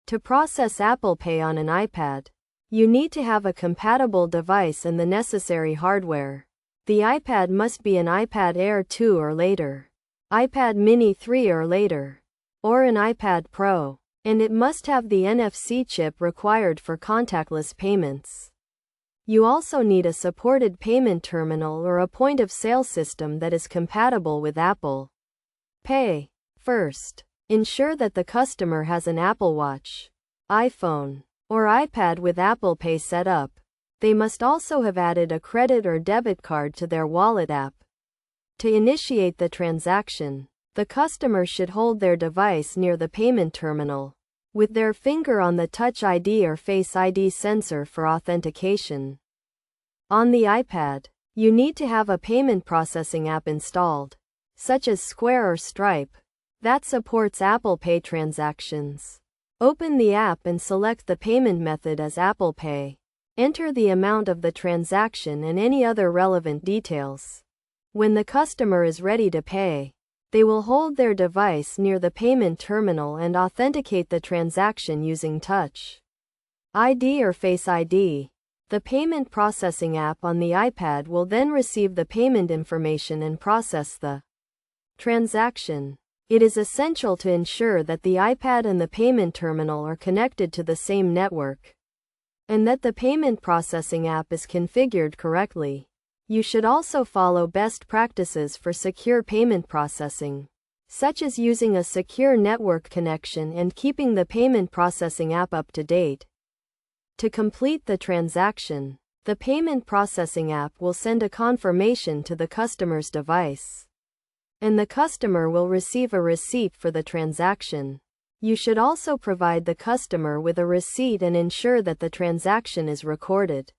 To process Apple Pay on an iPad, you need to have a compatible device and the necessary hardware. The iPad must be an iPad Air 2 or later, iPad Mini 3 or later, or an iPad Pro, and it must have the NFC chip required for contactless payments. You also need a supported payment terminal or a point-of-sale system that is compatible with Apple Pay. First, ensure that the customer has an Apple Watch, iPhone, or iPad with Apple Pay set up. They must also have added a credit or debit card to their wallet app. To initiate the transaction, the customer should hold their device near the payment terminal, with their finger on the Touch ID or Face ID sensor for authentication. On the iPad, you need to have a payment processing app installed, such as Square or Stripe, that supports Apple Pay transactions. Open the app and select the payment method as Apple Pay. Enter the amount of the transaction and any other relevant details. When the customer is ready to pay, they will hold their device near the payment terminal and authenticate the transaction using Touch ID or Face ID. The payment processing app on the iPad will then receive the payment information and process the transaction. It is essential to ensure that the iPad and the payment terminal are connected to the same network, and that the payment processing app is configured correctly. You should also follow best practices for secure payment processing, such as using a secure network connection and keeping the payment processing app up to date. To complete the transaction, the payment processing app will send a confirmation to the customer's device, and the customer will receive a receipt for the transaction. You should also provide the customer with a receipt and ensure that the transaction is recorded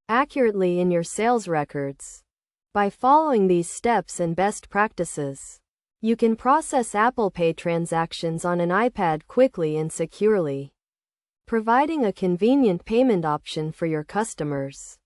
accurately in your sales records. By following these steps and best practices, you can process Apple Pay transactions on an iPad quickly and securely, providing a convenient payment option for your customers.